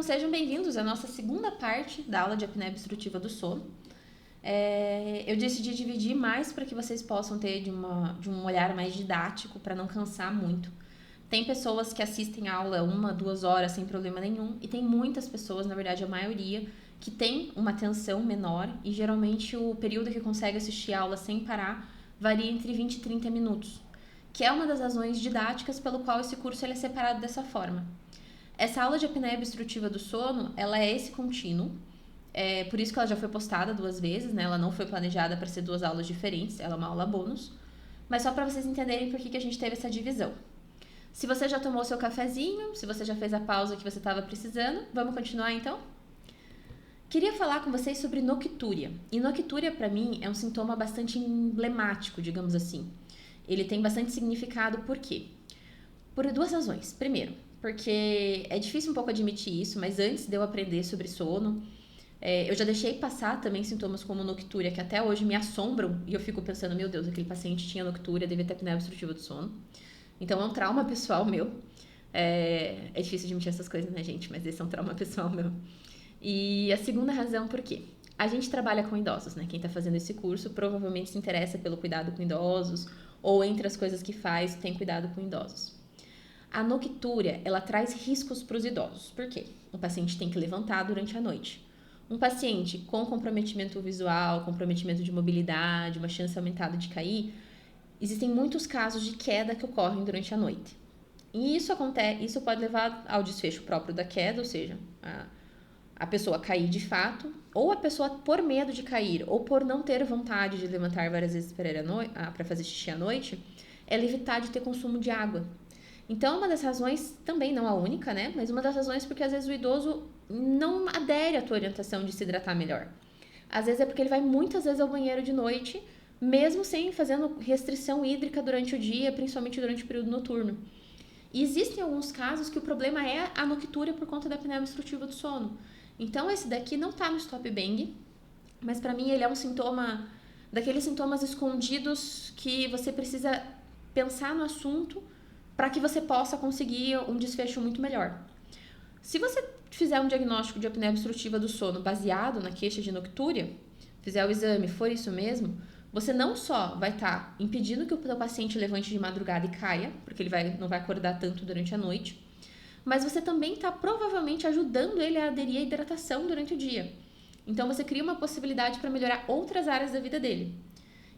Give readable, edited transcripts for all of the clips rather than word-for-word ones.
Sejam bem-vindos à nossa segunda parte da aula de apneia obstrutiva do sono. Eu decidi dividir mais para que vocês possam ter de um olhar mais didático, para não cansar muito. Tem pessoas que assistem a aula 1, 2 horas sem problema nenhum, e tem muitas pessoas, na verdade a maioria, que tem uma atenção menor, e geralmente o período que consegue assistir a aula sem parar varia entre 20 e 30 minutos, que é uma das razões didáticas pelo qual esse curso ele é separado dessa forma. Essa aula de apneia obstrutiva do sono, ela é esse contínuo, por isso que ela já foi postada 2 vezes, né? Ela não foi planejada para ser 2 aulas diferentes, ela é uma aula bônus, mas só para vocês entenderem por que a gente teve essa divisão. Se você já tomou seu cafezinho, se você já fez a pausa que você estava precisando, vamos continuar então? Queria falar com vocês sobre noctúria. E noctúria, para mim, é um sintoma bastante emblemático, digamos assim. Ele tem bastante significado, por quê? Por 2 razões. Primeiro, porque é difícil um pouco admitir isso, mas antes de eu aprender sobre sono, eu já deixei passar também sintomas como noctúria, que até hoje me assombram, e eu fico pensando, meu Deus, aquele paciente tinha noctúria, devia ter apneia obstrutiva do sono. Então é um trauma pessoal meu. É difícil admitir essas coisas, né, gente? Mas esse é um trauma pessoal meu. E a segunda razão, por quê? A gente trabalha com idosos, né? Quem tá fazendo esse curso provavelmente se interessa pelo cuidado com idosos, ou entre as coisas que faz, tem cuidado com idosos. A noctúria, ela traz riscos para os idosos. Por quê? O paciente tem que levantar durante a noite. Um paciente com comprometimento visual, comprometimento de mobilidade, uma chance aumentada de cair, existem muitos casos de queda que ocorrem durante a noite. E isso pode levar ao desfecho próprio da queda, ou seja, a pessoa cair de fato, ou a pessoa por medo de cair, ou por não ter vontade de levantar várias vezes para fazer xixi à noite, ela evitar de ter consumo de água. Então, uma das razões, também não a única, né? Mas uma das razões porque às vezes o idoso não adere à tua orientação de se hidratar melhor. Às vezes é porque ele vai muitas vezes ao banheiro de noite, mesmo sem fazendo restrição hídrica durante o dia, principalmente durante o período noturno. E existem alguns casos que o problema é a noctúria por conta da apneia obstrutiva do sono. Então, esse daqui não tá no Stop Bang, mas para mim ele é um sintoma, daqueles sintomas escondidos que você precisa pensar no assunto para que você possa conseguir um desfecho muito melhor. Se você fizer um diagnóstico de apneia obstrutiva do sono baseado na queixa de noctúria, fizer o exame, for isso mesmo, você não só vai estar impedindo que o seu paciente levante de madrugada e caia, porque ele não vai acordar tanto durante a noite, mas você também está provavelmente ajudando ele a aderir à hidratação durante o dia. Então você cria uma possibilidade para melhorar outras áreas da vida dele.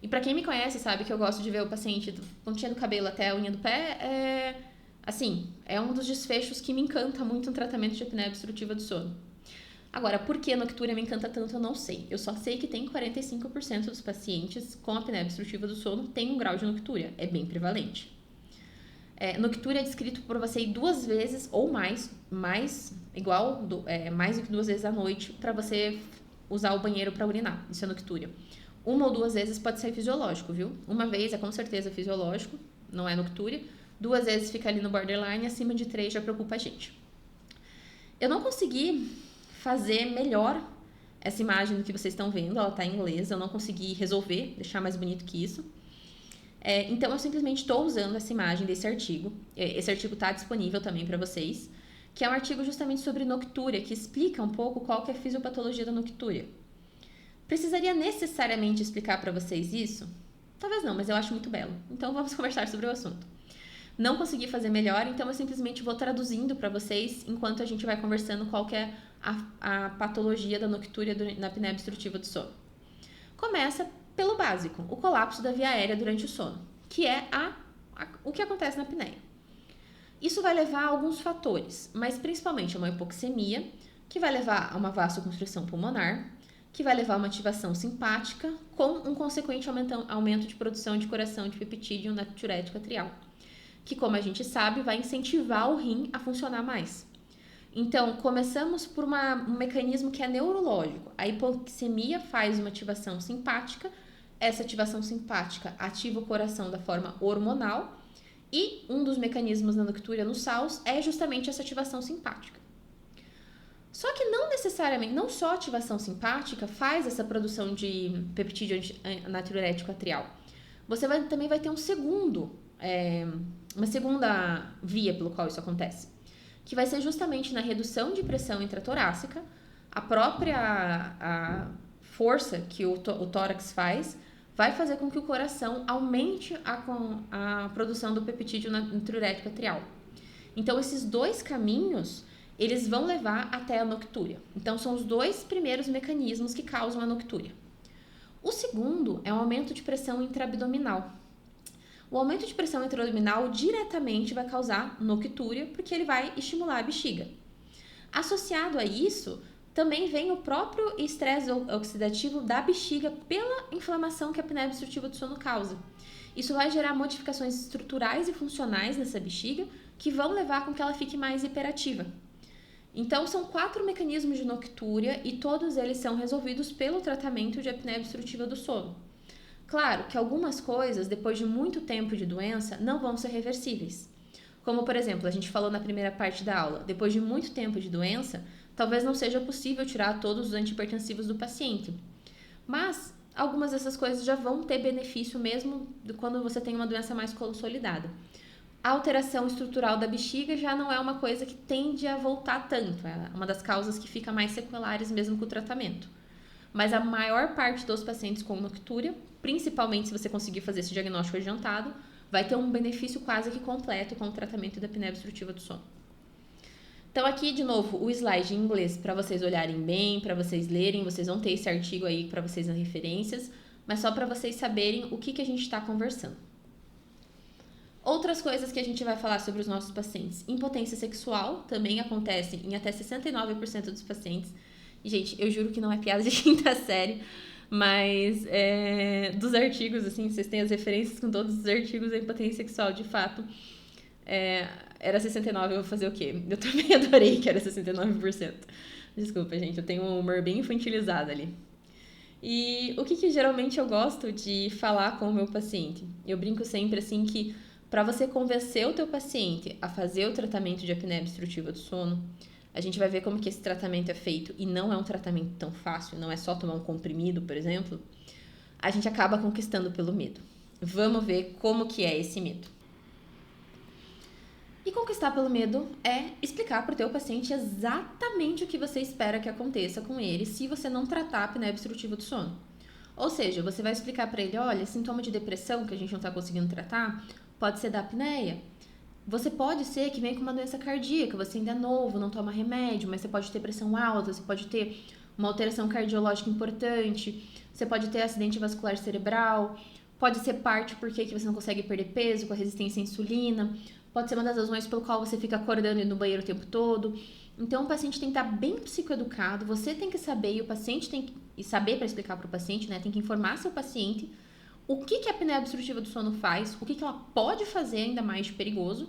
E para quem me conhece sabe que eu gosto de ver o paciente do pontinha do cabelo até a unha do pé, é um dos desfechos que me encanta muito no tratamento de apneia obstrutiva do sono. Agora, por que a noctúria me encanta tanto, eu não sei. Eu só sei que tem 45% dos pacientes com apneia obstrutiva do sono tem um grau de noctúria. É bem prevalente. Noctúria é descrito por você ir 2 vezes ou mais do que 2 vezes à noite para você usar o banheiro para urinar. Isso é noctúria. 1 ou 2 vezes pode ser fisiológico, viu? 1 vez é com certeza fisiológico, não é noctúria. 2 vezes fica ali no borderline, acima de 3 já preocupa a gente. Eu não consegui fazer melhor essa imagem do que vocês estão vendo, ela está em inglês, eu não consegui resolver, deixar mais bonito que isso. Então eu simplesmente estou usando essa imagem desse artigo. Esse artigo está disponível também para vocês, que é um artigo justamente sobre noctúria, que explica um pouco qual que é a fisiopatologia da noctúria. Precisaria necessariamente explicar para vocês isso? Talvez não, mas eu acho muito belo. Então vamos conversar sobre o assunto. Não consegui fazer melhor, então eu simplesmente vou traduzindo para vocês enquanto a gente vai conversando qual que é a patologia da noctúria na apneia obstrutiva do sono. Começa pelo básico, o colapso da via aérea durante o sono, que é o que acontece na apneia. Isso vai levar a alguns fatores, mas principalmente a uma hipoxemia, que vai levar a uma vasoconstrição pulmonar, que vai levar a uma ativação simpática, com um consequente aumento de produção de coração de peptídeo na diurético atrial, que, como a gente sabe, vai incentivar o rim a funcionar mais. Então, começamos por um mecanismo que é neurológico. A hipoxemia faz uma ativação simpática, essa ativação simpática ativa o coração da forma hormonal, e um dos mecanismos da noctúria no SAUS é justamente essa ativação simpática. Só que não só a ativação simpática faz essa produção de peptídeo natriurético atrial. Você também vai ter uma segunda via pelo qual isso acontece, que vai ser justamente na redução de pressão intratorácica, a própria força que o tórax faz vai fazer com que o coração aumente a produção do peptídeo natriurético atrial. Então, esses dois caminhos, eles vão levar até a noctúria. Então, são os dois primeiros mecanismos que causam a noctúria. O segundo é o aumento de pressão intraabdominal. O aumento de pressão intraabdominal diretamente vai causar noctúria, porque ele vai estimular a bexiga. Associado a isso, também vem o próprio estresse oxidativo da bexiga pela inflamação que a apneia obstrutiva do sono causa. Isso vai gerar modificações estruturais e funcionais nessa bexiga que vão levar com que ela fique mais hiperativa. Então, são 4 mecanismos de noctúria e todos eles são resolvidos pelo tratamento de apneia obstrutiva do sono. Claro que algumas coisas, depois de muito tempo de doença, não vão ser reversíveis. Como, por exemplo, a gente falou na primeira parte da aula, depois de muito tempo de doença, talvez não seja possível tirar todos os antihipertensivos do paciente. Mas algumas dessas coisas já vão ter benefício mesmo quando você tem uma doença mais consolidada. A alteração estrutural da bexiga já não é uma coisa que tende a voltar tanto, é uma das causas que fica mais sequelares mesmo com o tratamento. Mas a maior parte dos pacientes com noctúria, principalmente se você conseguir fazer esse diagnóstico adiantado, vai ter um benefício quase que completo com o tratamento da apneia obstrutiva do sono. Então aqui, de novo, o slide em inglês para vocês olharem bem, para vocês lerem, vocês vão ter esse artigo aí para vocês nas referências, mas só para vocês saberem o que a gente está conversando. Outras coisas que a gente vai falar sobre os nossos pacientes. Impotência sexual também acontece em até 69% dos pacientes. E, gente, eu juro que não é piada de quinta série, mas dos artigos, assim, vocês têm as referências com todos os artigos da impotência sexual, de fato, era 69%, eu vou fazer o quê? Eu também adorei que era 69%. Desculpa, gente, eu tenho um humor bem infantilizado ali. E o que geralmente eu gosto de falar com o meu paciente? Eu brinco sempre, assim, que para você convencer o teu paciente a fazer o tratamento de apneia obstrutiva do sono, a gente vai ver como que esse tratamento é feito e não é um tratamento tão fácil, não é só tomar um comprimido, por exemplo, a gente acaba conquistando pelo medo. Vamos ver como que é esse medo. E conquistar pelo medo é explicar para o teu paciente exatamente o que você espera que aconteça com ele se você não tratar a apneia obstrutiva do sono. Ou seja, você vai explicar para ele, olha, sintoma de depressão que a gente não está conseguindo tratar pode ser da apneia. Você pode ser que venha com uma doença cardíaca, você ainda é novo, não toma remédio, mas você pode ter pressão alta, você pode ter uma alteração cardiológica importante, você pode ter acidente vascular cerebral, pode ser parte porque que você não consegue perder peso com a resistência à insulina, pode ser uma das razões pelo qual você fica acordando e indo no banheiro o tempo todo. Então, o paciente tem que estar bem psicoeducado, você tem que saber e o paciente tem que saber para explicar para o paciente, né? Tem que informar seu paciente o que a apneia obstrutiva do sono faz, o que ela pode fazer ainda mais de perigoso,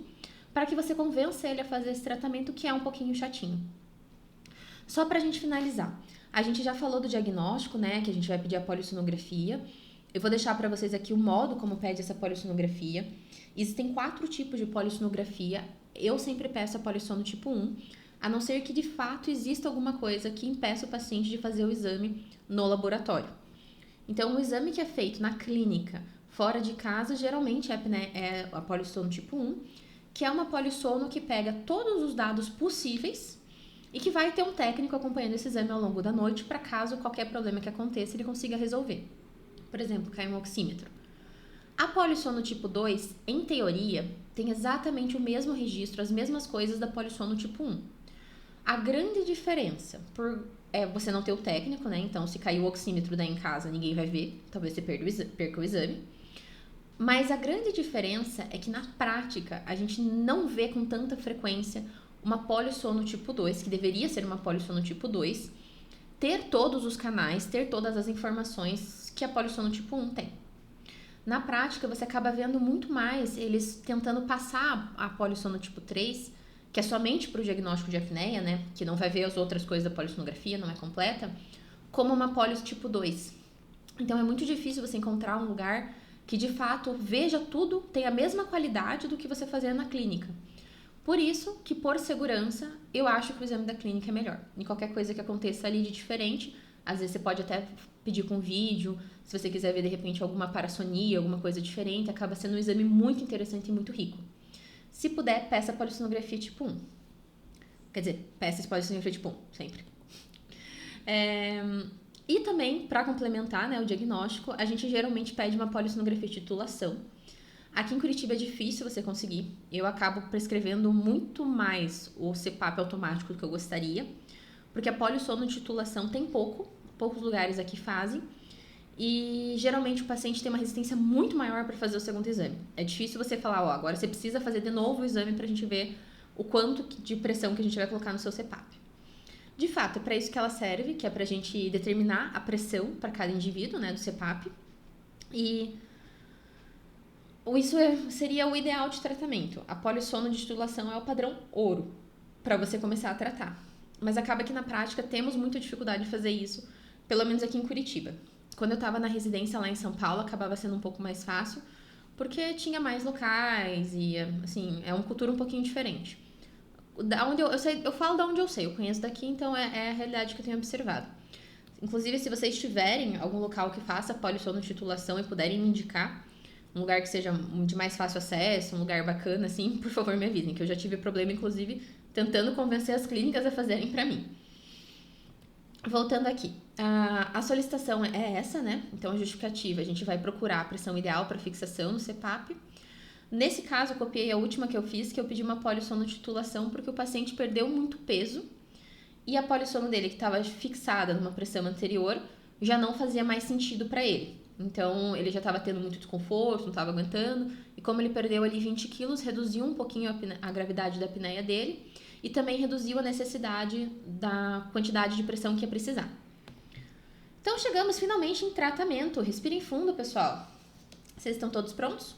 para que você convença ele a fazer esse tratamento que é um pouquinho chatinho. Só para a gente finalizar, a gente já falou do diagnóstico, né, que a gente vai pedir a polissonografia. Eu vou deixar para vocês aqui o modo como pede essa polissonografia. Existem 4 tipos de polissonografia. Eu sempre peço a polissono tipo 1, a não ser que de fato exista alguma coisa que impeça o paciente de fazer o exame no laboratório. Então, o exame que é feito na clínica, fora de casa, geralmente é a polissono tipo 1, que é uma polissono que pega todos os dados possíveis e que vai ter um técnico acompanhando esse exame ao longo da noite para caso qualquer problema que aconteça ele consiga resolver. Por exemplo, cai um oxímetro. A polissono tipo 2, em teoria, tem exatamente o mesmo registro, as mesmas coisas da polissono tipo 1. A grande diferença é você não ter o técnico, né? Então, se cair o oxímetro daí em casa, ninguém vai ver. Talvez você perca o exame. Mas a grande diferença é que, na prática, a gente não vê com tanta frequência uma polissono tipo 2, que deveria ser uma polissono tipo 2, ter todos os canais, ter todas as informações que a polissono tipo 1 tem. Na prática, você acaba vendo muito mais eles tentando passar a polissono tipo 3, que é somente para o diagnóstico de apneia, né? Que não vai ver as outras coisas da polissonografia, não é completa, como uma polis tipo 2. Então, é muito difícil você encontrar um lugar que, de fato, veja tudo, tenha a mesma qualidade do que você fazia na clínica. Por isso que, por segurança, eu acho que o exame da clínica é melhor. E qualquer coisa que aconteça ali de diferente, às vezes você pode até pedir com vídeo, se você quiser ver, de repente, alguma parassonia, alguma coisa diferente, acaba sendo um exame muito interessante e muito rico. Se puder, peça a polissonografia tipo 1. Quer dizer, peças pode ser feito pum, sempre. E também, para complementar, né, o diagnóstico, a gente geralmente pede uma polissonografia de titulação. Aqui em Curitiba é difícil você conseguir. Eu acabo prescrevendo muito mais o CPAP automático do que eu gostaria, porque a polissonotitulação tem poucos lugares aqui fazem, e geralmente o paciente tem uma resistência muito maior para fazer o segundo exame. É difícil você falar, agora você precisa fazer de novo o exame para a gente ver o quanto de pressão que a gente vai colocar no seu CPAP. De fato, é para isso que ela serve, que é para a gente determinar a pressão para cada indivíduo, né, do CPAP. E isso seria o ideal de tratamento. A polissonoditulação é o padrão ouro para você começar a tratar. Mas acaba que na prática temos muita dificuldade de fazer isso, pelo menos aqui em Curitiba. Quando eu estava na residência lá em São Paulo, acabava sendo um pouco mais fácil, porque tinha mais locais e, assim, é uma cultura um pouquinho diferente. Da onde eu falo da onde eu sei, eu conheço daqui, então é a realidade que eu tenho observado. Inclusive, se vocês tiverem algum local que faça polissonotitulação e puderem me indicar, um lugar que seja de mais fácil acesso, um lugar bacana, assim, por favor me avisem, que eu já tive problema, inclusive, tentando convencer as clínicas a fazerem pra mim. Voltando aqui, a solicitação é essa, né? Então, a justificativa, a gente vai procurar a pressão ideal para fixação no CPAP. Nesse caso, eu copiei a última que eu fiz, que eu pedi uma polissonotitulação porque o paciente perdeu muito peso e a polissono dele, que estava fixada numa pressão anterior, já não fazia mais sentido para ele. Então, ele já estava tendo muito desconforto, não estava aguentando, e como ele perdeu ali 20 quilos, reduziu um pouquinho a gravidade da apneia dele e também reduziu a necessidade da quantidade de pressão que ia precisar. Então, chegamos finalmente em tratamento. Respirem fundo, pessoal. Vocês estão todos prontos?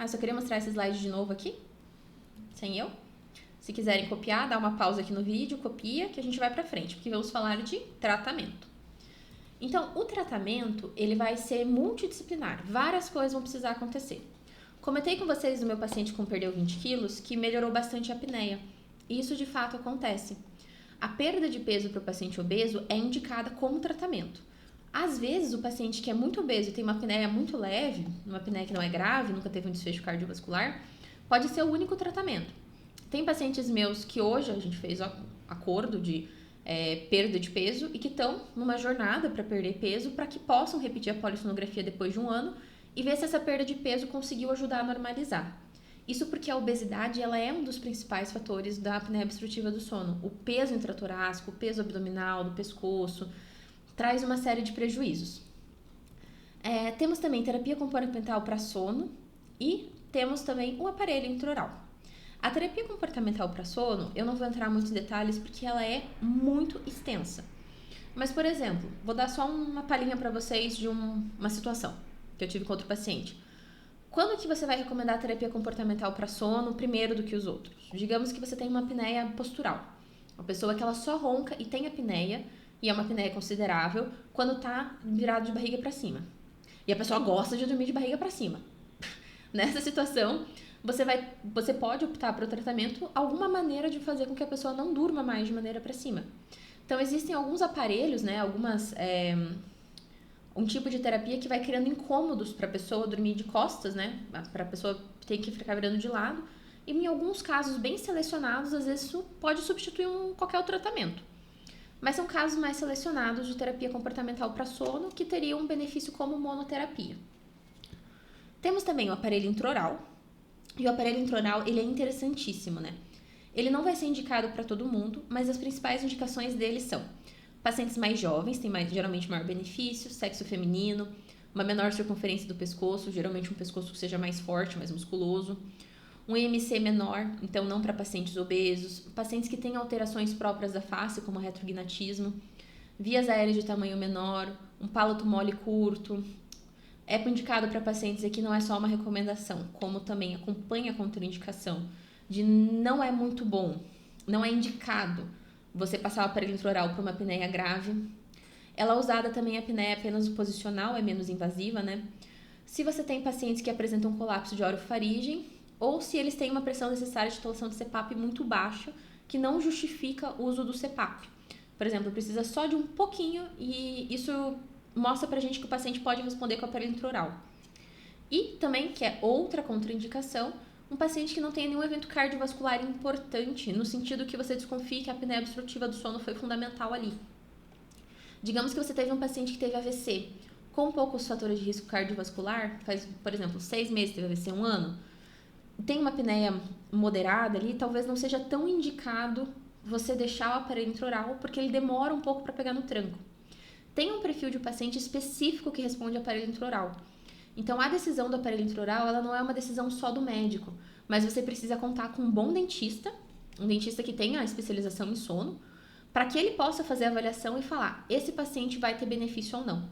Só queria mostrar esse slide de novo aqui, sem eu. Se quiserem copiar, dá uma pausa aqui no vídeo, copia, que a gente vai pra frente, porque vamos falar de tratamento. Então, o tratamento, ele vai ser multidisciplinar. Várias coisas vão precisar acontecer. Comentei com vocês do meu paciente que perdeu 20 quilos, que melhorou bastante a apneia. E isso, de fato, acontece. A perda de peso para o paciente obeso é indicada como tratamento. Às vezes, o paciente que é muito obeso e tem uma apneia muito leve, uma apneia que não é grave, nunca teve um desfecho cardiovascular, pode ser o único tratamento. Tem pacientes meus que hoje a gente fez acordo de perda de peso e que estão numa jornada para perder peso para que possam repetir a polissonografia depois de um ano e ver se essa perda de peso conseguiu ajudar a normalizar. Isso porque a obesidade ela é um dos principais fatores da apneia obstrutiva do sono. O peso intratorácico, o peso abdominal, do pescoço, traz uma série de prejuízos. Temos também terapia comportamental para sono e temos também o aparelho intraoral. A terapia comportamental para sono, eu não vou entrar muito em detalhes porque ela é muito extensa. Mas, por exemplo, vou dar só uma palhinha para vocês de uma situação que eu tive com outro paciente. Quando que você vai recomendar a terapia comportamental para sono primeiro do que os outros? Digamos que você tem uma apneia postural. Uma pessoa que ela só ronca e tem apneia, e é uma apneia considerável, quando está virado de barriga para cima. E a pessoa gosta de dormir de barriga para cima. Nessa situação, você pode optar para o tratamento alguma maneira de fazer com que a pessoa não durma mais de maneira para cima. Então, existem alguns aparelhos, né, um tipo de terapia que vai criando incômodos para a pessoa dormir de costas, né, para a pessoa ter que ficar virando de lado. E em alguns casos bem selecionados, às vezes isso pode substituir qualquer outro tratamento. Mas são casos mais selecionados de terapia comportamental para sono que teriam um benefício como monoterapia. Temos também o aparelho intraoral. E o aparelho intraoral, ele é interessantíssimo, né? Ele não vai ser indicado para todo mundo, mas as principais indicações dele são pacientes mais jovens, têm geralmente maior benefício, sexo feminino, uma menor circunferência do pescoço, geralmente um pescoço que seja mais forte, mais musculoso, um IMC menor, então não para pacientes obesos, pacientes que têm alterações próprias da face, como retrognatismo, vias aéreas de tamanho menor, um palato mole curto. É indicado para pacientes aqui, não é só uma recomendação, como também acompanha a contraindicação de não é muito bom, não é indicado você passar o aparelho intraoral para uma apneia grave. Ela é usada também a apneia apenas posicional, é menos invasiva, né? Se você tem pacientes que apresentam colapso de orofaringem ou se eles têm uma pressão necessária de titulação de CPAP muito baixa, que não justifica o uso do CPAP. Por exemplo, precisa só de um pouquinho e isso mostra pra gente que o paciente pode responder com o aparelho intraoral. E também, que é outra contraindicação, Um paciente que não tem nenhum evento cardiovascular importante, no sentido que você desconfie que a apneia obstrutiva do sono foi fundamental ali. Digamos que você teve um paciente que teve AVC, com poucos fatores de risco cardiovascular, faz, por exemplo, 6 meses teve AVC, 1 ano, tem uma apneia moderada ali, talvez não seja tão indicado você deixar o aparelho intraoral, porque ele demora um pouco para pegar no tranco. Tem um perfil de paciente específico que responde ao aparelho intraoral. Então, a decisão do aparelho intraoral, ela não é uma decisão só do médico, mas você precisa contar com um bom dentista, um dentista que tenha especialização em sono, para que ele possa fazer a avaliação e falar, esse paciente vai ter benefício ou não.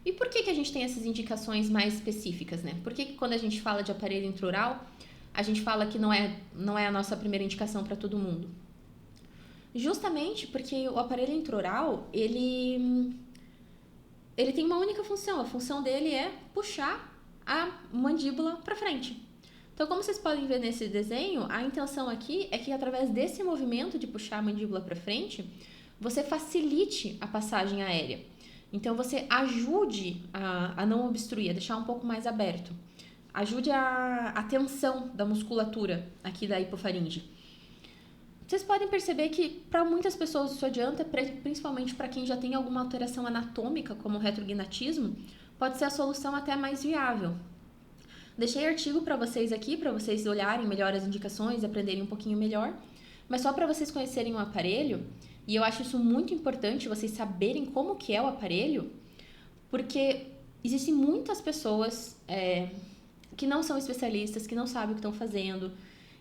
E por que a gente tem essas indicações mais específicas, né? Por que quando a gente fala de aparelho intraoral, a gente fala que não é a nossa primeira indicação para todo mundo? Justamente porque o aparelho intraoral, ele tem uma única função. A função dele é puxar a mandíbula para frente. Então, como vocês podem ver nesse desenho, a intenção aqui é que através desse movimento de puxar a mandíbula para frente, você facilite a passagem aérea. Então, você ajude a não obstruir, a deixar um pouco mais aberto. Ajude a tensão da musculatura aqui da hipofaringe. Vocês podem perceber que para muitas pessoas isso adianta, principalmente para quem já tem alguma alteração anatômica, como o retrognatismo, pode ser a solução até mais viável. Deixei artigo para vocês aqui, para vocês olharem melhor as indicações e aprenderem um pouquinho melhor, mas só para vocês conhecerem o aparelho, e eu acho isso muito importante, vocês saberem como que é o aparelho, porque existem muitas pessoas que não são especialistas, que não sabem o que estão fazendo.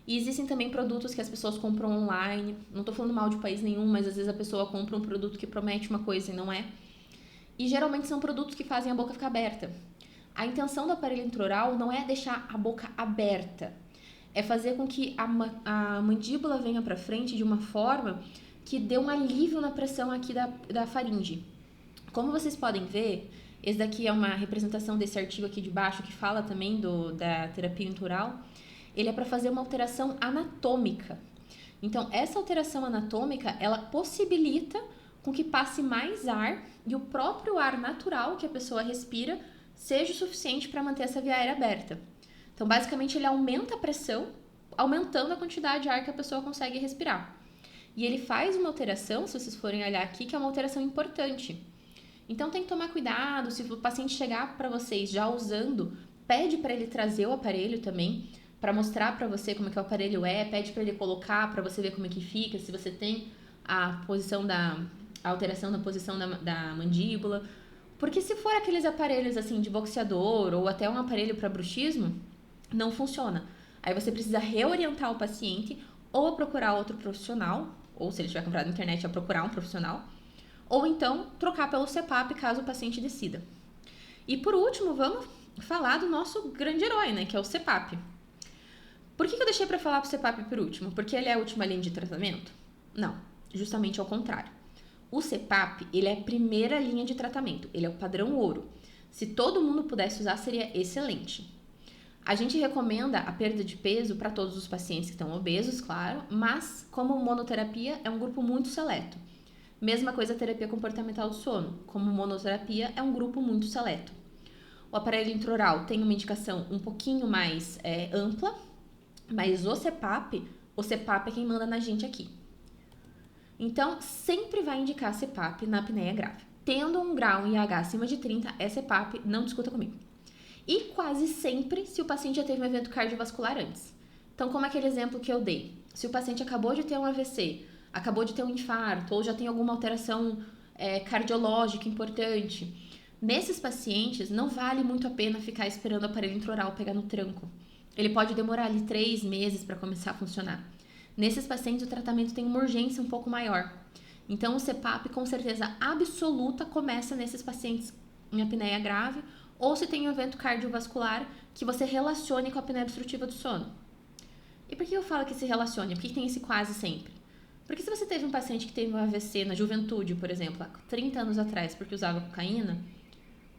E existem também produtos que as pessoas compram online. Não estou falando mal de país nenhum, mas às vezes a pessoa compra um produto que promete uma coisa e não é. E geralmente são produtos que fazem a boca ficar aberta. A intenção do aparelho intraoral não é deixar a boca aberta. É fazer com que a mandíbula venha para frente de uma forma que dê um alívio na pressão aqui da faringe. Como vocês podem ver, esse daqui é uma representação desse artigo aqui de baixo que fala também da terapia intraoral. Ele é para fazer uma alteração anatômica. Então, essa alteração anatômica, ela possibilita com que passe mais ar e o próprio ar natural que a pessoa respira seja o suficiente para manter essa via aérea aberta. Então, basicamente, ele aumenta a pressão, aumentando a quantidade de ar que a pessoa consegue respirar. E ele faz uma alteração, se vocês forem olhar aqui, que é uma alteração importante. Então, tem que tomar cuidado, se o paciente chegar para vocês já usando, pede para ele trazer o aparelho também, para mostrar para você como é que o aparelho pede para ele colocar para você ver como é que fica, se você tem a alteração da posição da mandíbula. Porque se for aqueles aparelhos assim de boxeador ou até um aparelho para bruxismo, não funciona. Aí você precisa reorientar o paciente ou a procurar outro profissional, ou se ele tiver comprado na internet, a procurar um profissional, ou então trocar pelo CPAP caso o paciente decida. E por último, vamos falar do nosso grande herói, né, que é o CPAP. Por que eu deixei para falar pro CPAP por último? Porque ele é a última linha de tratamento? Não, justamente ao contrário. O CPAP, ele é a primeira linha de tratamento, ele é o padrão ouro. Se todo mundo pudesse usar, seria excelente. A gente recomenda a perda de peso para todos os pacientes que estão obesos, claro, mas como monoterapia é um grupo muito seleto. Mesma coisa a terapia comportamental do sono, como monoterapia é um grupo muito seleto. O aparelho intraoral tem uma indicação um pouquinho mais ampla, mas o CPAP é quem manda na gente aqui. Então, sempre vai indicar CPAP na apneia grave. Tendo um grau em IH acima de 30, é CPAP, não discuta comigo. E quase sempre se o paciente já teve um evento cardiovascular antes. Então, como aquele exemplo que eu dei. Se o paciente acabou de ter um AVC, acabou de ter um infarto, ou já tem alguma alteração cardiológica importante, nesses pacientes não vale muito a pena ficar esperando o aparelho intraoral pegar no tranco. Ele pode demorar ali 3 meses para começar a funcionar. Nesses pacientes, o tratamento tem uma urgência um pouco maior. Então, o CPAP, com certeza absoluta, começa nesses pacientes em apneia grave, ou se tem um evento cardiovascular que você relacione com a apneia obstrutiva do sono. E por que eu falo que se relacione? Por que tem esse quase sempre? Porque se você teve um paciente que teve um AVC na juventude, por exemplo, há 30 anos atrás, porque usava cocaína,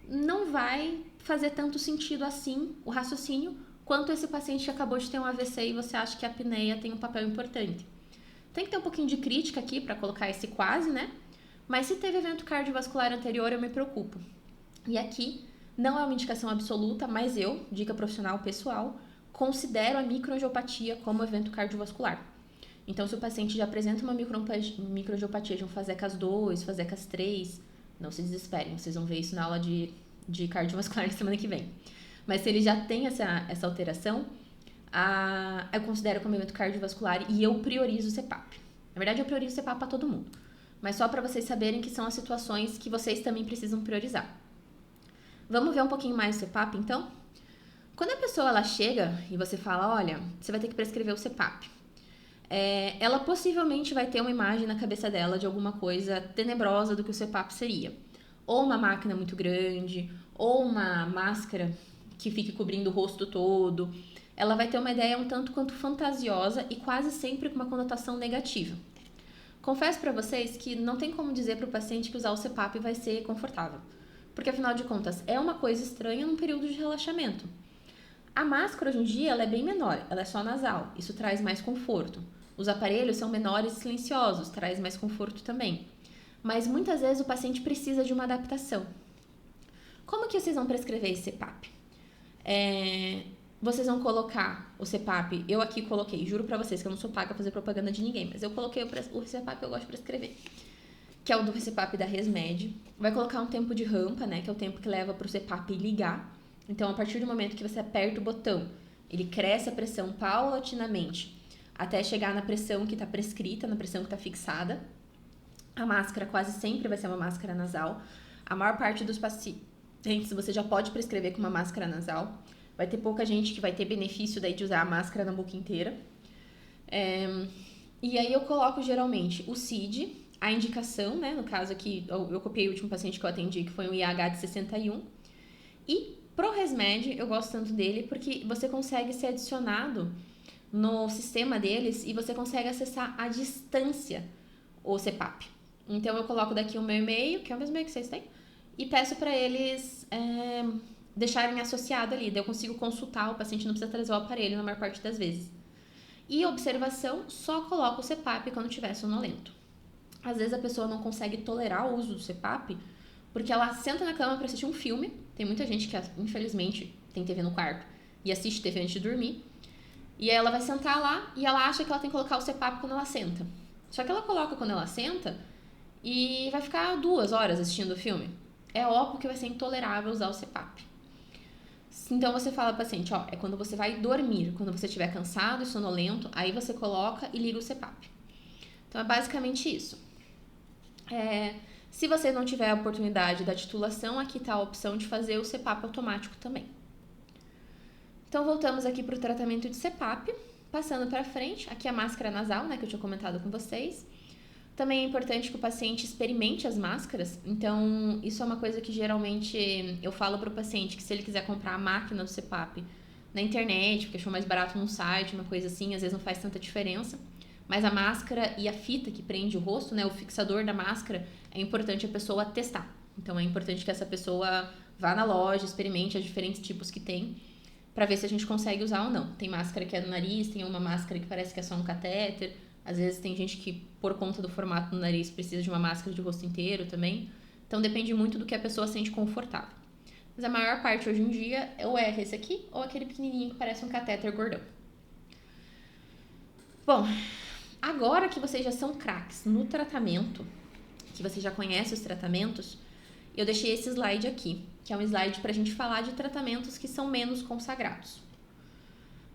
não vai fazer tanto sentido assim o raciocínio quanto esse paciente que acabou de ter um AVC e você acha que a apneia tem um papel importante. Tem que ter um pouquinho de crítica aqui para colocar esse quase, né? Mas se teve evento cardiovascular anterior, eu me preocupo. E aqui, não é uma indicação absoluta, mas eu, dica profissional pessoal, considero a microangiopatia como evento cardiovascular. Então, se o paciente já apresenta uma microangiopatia de um FASECAS 2, FASECAS 3, não se desesperem, vocês vão ver isso na aula de cardiovascular na semana que vem. Mas se ele já tem essa alteração, eu considero como evento cardiovascular e eu priorizo o CPAP. Na verdade, eu priorizo o CPAP para todo mundo. Mas só para vocês saberem que são as situações que vocês também precisam priorizar. Vamos ver um pouquinho mais do CPAP, então? Quando a pessoa ela chega e você fala, olha, você vai ter que prescrever o CPAP. Ela possivelmente vai ter uma imagem na cabeça dela de alguma coisa tenebrosa do que o CPAP seria. Ou uma máquina muito grande, ou uma máscara que fique cobrindo o rosto todo. Ela vai ter uma ideia um tanto quanto fantasiosa e quase sempre com uma conotação negativa. Confesso para vocês que não tem como dizer para o paciente que usar o CPAP vai ser confortável. Porque, afinal de contas, é uma coisa estranha num período de relaxamento. A máscara, hoje em dia, ela é bem menor, ela é só nasal. Isso traz mais conforto. Os aparelhos são menores e silenciosos, traz mais conforto também. Mas, muitas vezes, o paciente precisa de uma adaptação. Como que vocês vão prescrever esse CPAP? Vocês vão colocar o CPAP, eu aqui coloquei, juro pra vocês que eu não sou paga pra fazer propaganda de ninguém, mas eu coloquei o CPAP que eu gosto de prescrever, que é o do CPAP da ResMed. Vai colocar um tempo de rampa, né, que é o tempo que leva pro CPAP ligar. Então, a partir do momento que você aperta o botão, ele cresce a pressão paulatinamente até chegar na pressão que está prescrita, na pressão que está fixada. A máscara quase sempre vai ser uma máscara nasal. A maior parte dos pacientes você já pode prescrever com uma máscara nasal. Vai ter pouca gente que vai ter benefício daí de usar a máscara na boca inteira. E aí eu coloco geralmente o CID, a indicação, né? No caso aqui, eu copiei o último paciente que eu atendi, que foi um IH de 61. E pro ResMed, eu gosto tanto dele porque você consegue ser adicionado no sistema deles e você consegue acessar à distância o CPAP. Então, eu coloco daqui o meu e-mail, que é o mesmo e-mail que vocês têm, e peço para eles deixarem associado ali. Daí eu consigo consultar, o paciente não precisa trazer o aparelho na maior parte das vezes. E observação, só coloco o CPAP quando tiver sonolento. Às vezes a pessoa não consegue tolerar o uso do CPAP porque ela senta na cama para assistir um filme. Tem muita gente que, infelizmente, tem TV no quarto e assiste TV antes de dormir. E aí ela vai sentar lá e ela acha que ela tem que colocar o CPAP quando ela senta. Só que ela coloca quando ela senta e vai ficar 2 horas assistindo o filme. É óbvio que vai ser intolerável usar o CPAP. Então você fala pro paciente, é quando você vai dormir, quando você estiver cansado e sonolento, aí você coloca e liga o CPAP. Então é basicamente isso. Se você não tiver a oportunidade da titulação, aqui está a opção de fazer o CPAP automático também. Então, voltamos aqui para o tratamento de CPAP. Passando para frente, aqui a máscara nasal, né, que eu tinha comentado com vocês. Também é importante que o paciente experimente as máscaras. Então, isso é uma coisa que geralmente eu falo para o paciente, que se ele quiser comprar a máquina do CPAP na internet, porque achou mais barato num site, uma coisa assim, às vezes não faz tanta diferença. Mas a máscara e a fita que prende o rosto, né, o fixador da máscara, é importante a pessoa testar. Então, é importante que essa pessoa vá na loja, experimente os diferentes tipos que tem, para ver se a gente consegue usar ou não. Tem máscara que é no nariz, tem uma máscara que parece que é só um catéter. Às vezes tem gente que, por conta do formato do nariz, precisa de uma máscara de rosto inteiro também. Então, depende muito do que a pessoa sente confortável. Mas a maior parte hoje em dia ou é esse aqui, ou aquele pequenininho que parece um catéter gordão. Bom, agora que vocês já são craques no tratamento, que vocês já conhecem os tratamentos, eu deixei esse slide aqui, que é um slide para a gente falar de tratamentos que são menos consagrados.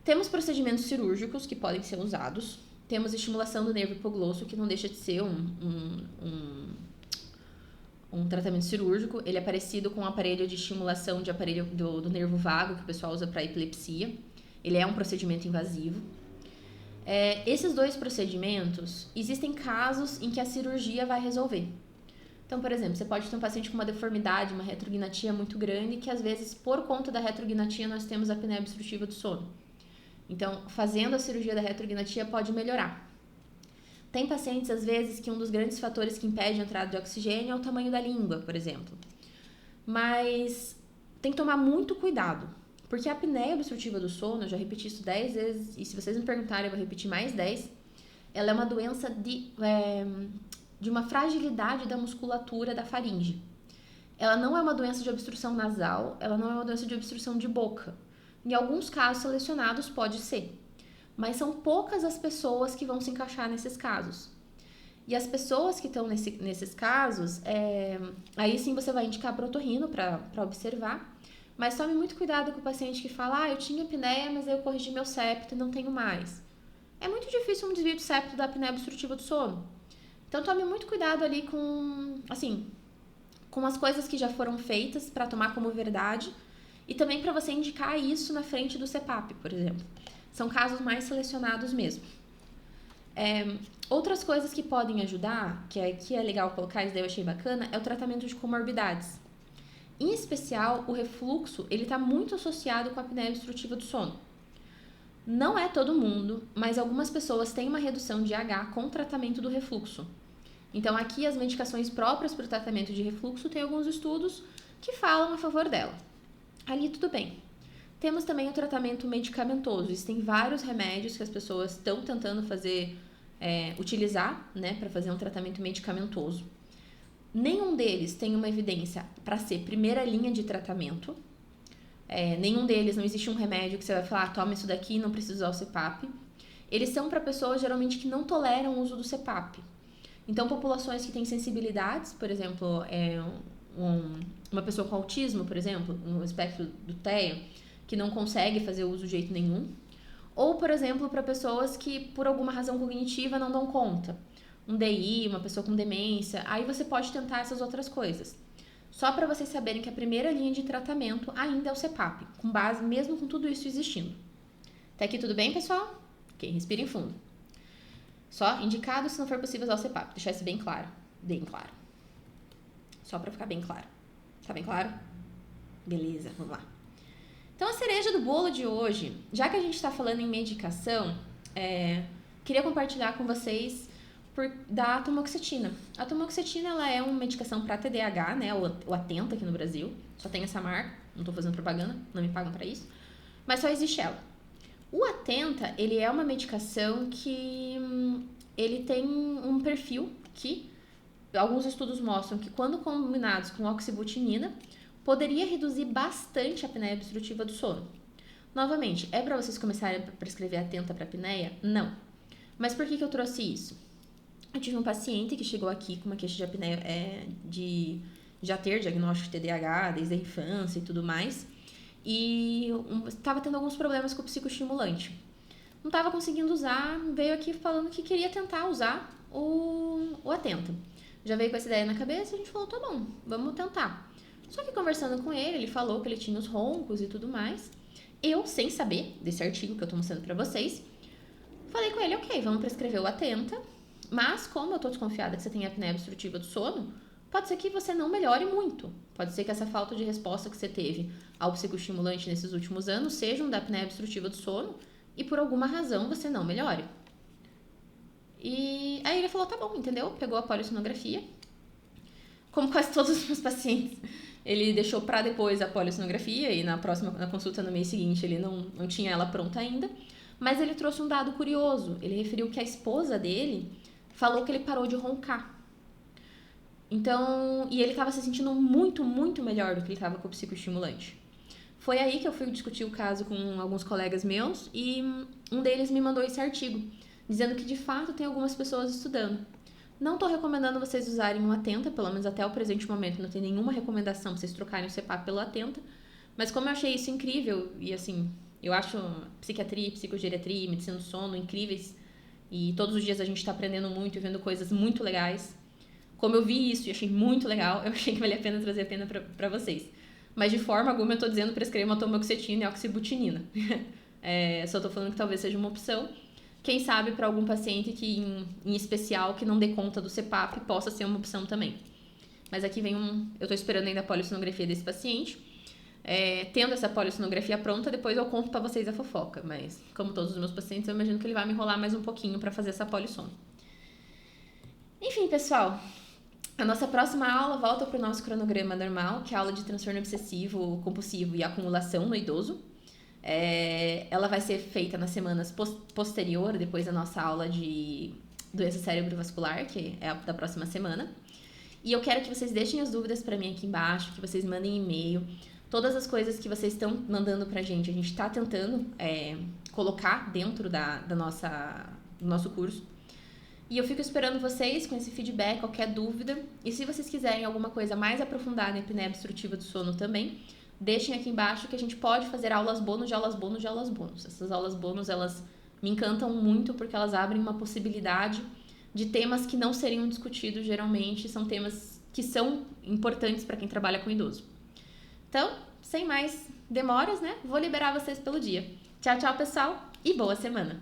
Temos procedimentos cirúrgicos que podem ser usados, temos estimulação do nervo hipoglosso, que não deixa de ser um tratamento cirúrgico. Ele é parecido com o aparelho de estimulação do nervo vago, que o pessoal usa para epilepsia. Ele é um procedimento invasivo. Esses 2 procedimentos, existem casos em que a cirurgia vai resolver. Então, por exemplo, você pode ter um paciente com uma deformidade, uma retrognatia muito grande, que às vezes, por conta da retrognatia, nós temos a apneia obstrutiva do sono. Então, fazendo a cirurgia da retrognatia pode melhorar. Tem pacientes, às vezes, que um dos grandes fatores que impede a entrada de oxigênio é o tamanho da língua, por exemplo. Mas tem que tomar muito cuidado, porque a apneia obstrutiva do sono, eu já repeti isso 10 vezes, e se vocês me perguntarem, eu vou repetir mais 10, ela é uma doença de uma fragilidade da musculatura da faringe. Ela não é uma doença de obstrução nasal, ela não é uma doença de obstrução de boca. Em alguns casos selecionados pode ser, mas são poucas as pessoas que vão se encaixar nesses casos. E as pessoas que estão nesses casos, aí sim você vai indicar para o otorrino para observar, mas tome muito cuidado com o paciente que fala, eu tinha apneia, mas eu corrigi meu septo e não tenho mais. É muito difícil um desvio de septo da apneia obstrutiva do sono. Então tome muito cuidado ali com as coisas que já foram feitas para tomar como verdade e também para você indicar isso na frente do CPAP, por exemplo. São casos mais selecionados mesmo. Outras coisas que podem ajudar, que é legal colocar, isso daí eu achei bacana, é o tratamento de comorbidades. Em especial, o refluxo, ele está muito associado com a apneia obstrutiva do sono. Não é todo mundo, mas algumas pessoas têm uma redução de H com o tratamento do refluxo. Então, aqui as medicações próprias para o tratamento de refluxo, tem alguns estudos que falam a favor dela. Ali tudo bem. Temos também o tratamento medicamentoso. Existem vários remédios que as pessoas estão tentando utilizar, né, para fazer um tratamento medicamentoso. Nenhum deles tem uma evidência para ser primeira linha de tratamento. Nenhum deles, não existe um remédio que você vai falar, toma isso daqui e não precisa usar o CPAP. Eles são para pessoas geralmente que não toleram o uso do CPAP. Então, populações que têm sensibilidades, por exemplo, uma pessoa com autismo, por exemplo, no espectro do TEA, que não consegue fazer uso de jeito nenhum. Ou, por exemplo, para pessoas que, por alguma razão cognitiva, não dão conta. Um DI, uma pessoa com demência, aí você pode tentar essas outras coisas. Só para vocês saberem que a primeira linha de tratamento ainda é o CPAP, com base mesmo com tudo isso existindo. Até aqui tudo bem, pessoal? Ok, respirem fundo. Só indicado se não for possível usar o CPAP. Deixar isso bem claro. Bem claro. Só pra ficar bem claro. Tá bem claro? Beleza, vamos lá. Então, a cereja do bolo de hoje, já que a gente tá falando em medicação, queria compartilhar com vocês da atomoxetina. A atomoxetina, ela é uma medicação para TDAH, né? O Atenta aqui no Brasil. Só tem essa marca. Não tô fazendo propaganda, não me pagam pra isso. Mas só existe ela. O Atenta, ele é uma medicação que ele tem um perfil que alguns estudos mostram que quando combinados com oxibutinina, poderia reduzir bastante a apneia obstrutiva do sono. Novamente, é para vocês começarem a prescrever Atenta para apneia? Não. Mas por que eu trouxe isso? Eu tive um paciente que chegou aqui com uma queixa de apneia de já ter diagnóstico de TDAH desde a infância e tudo mais. E estava tendo alguns problemas com o psicoestimulante. Não estava conseguindo usar, veio aqui falando que queria tentar usar o Atenta. Já veio com essa ideia na cabeça e a gente falou, tá bom, vamos tentar. Só que conversando com ele falou que ele tinha os roncos e tudo mais. Eu, sem saber desse artigo que eu tô mostrando pra vocês, falei com ele, ok, vamos prescrever o Atenta, mas como eu tô desconfiada que você tem apneia obstrutiva do sono, pode ser que você não melhore muito. Pode ser que essa falta de resposta que você teve ao psicoestimulante nesses últimos anos seja da apneia obstrutiva do sono e por alguma razão você não melhore. E aí ele falou, tá bom, entendeu? Pegou a polissonografia. Como quase todos os meus pacientes, ele deixou para depois a polissonografia e na consulta no mês seguinte ele não tinha ela pronta ainda. Mas ele trouxe um dado curioso. Ele referiu que a esposa dele falou que ele parou de roncar. Então, e ele estava se sentindo muito, muito melhor do que ele estava com o psicoestimulante. Foi aí que eu fui discutir o caso com alguns colegas meus e um deles me mandou esse artigo, dizendo que de fato tem algumas pessoas estudando. Não estou recomendando vocês usarem o Atenta, pelo menos até o presente momento não tem nenhuma recomendação para vocês trocarem o CPAP pelo Atenta, mas como eu achei isso incrível, e assim, eu acho psiquiatria, psicogeriatria, medicina do sono incríveis, e todos os dias a gente está aprendendo muito e vendo coisas muito legais. Como eu vi isso e achei muito legal, eu achei que valia a pena trazer a pena para vocês. Mas de forma alguma eu tô dizendo prescrever uma atomoxetina e oxibutinina. Só tô falando que talvez seja uma opção. Quem sabe para algum paciente que em especial que não dê conta do CPAP possa ser uma opção também. Mas aqui vem eu tô esperando ainda a polissonografia desse paciente. Tendo essa polissonografia pronta, depois eu conto para vocês a fofoca. Mas como todos os meus pacientes, eu imagino que ele vai me enrolar mais um pouquinho para fazer essa polisson. Enfim, pessoal, a nossa próxima aula volta para o nosso cronograma normal, que é a aula de transtorno obsessivo, compulsivo e acumulação no idoso. Ela vai ser feita nas semanas posterior, depois da nossa aula de doença cerebrovascular, que é a da próxima semana. E eu quero que vocês deixem as dúvidas para mim aqui embaixo, que vocês mandem e-mail. Todas as coisas que vocês estão mandando pra gente, a gente tá tentando colocar dentro do nosso curso. E eu fico esperando vocês com esse feedback, qualquer dúvida. E se vocês quiserem alguma coisa mais aprofundada em apneia obstrutiva do sono também, deixem aqui embaixo que a gente pode fazer aulas bônus de aulas bônus de aulas bônus. Essas aulas bônus, elas me encantam muito porque elas abrem uma possibilidade de temas que não seriam discutidos geralmente. São temas que são importantes para quem trabalha com idoso. Então, sem mais demoras, né? Vou liberar vocês pelo dia. Tchau, tchau, pessoal, e boa semana!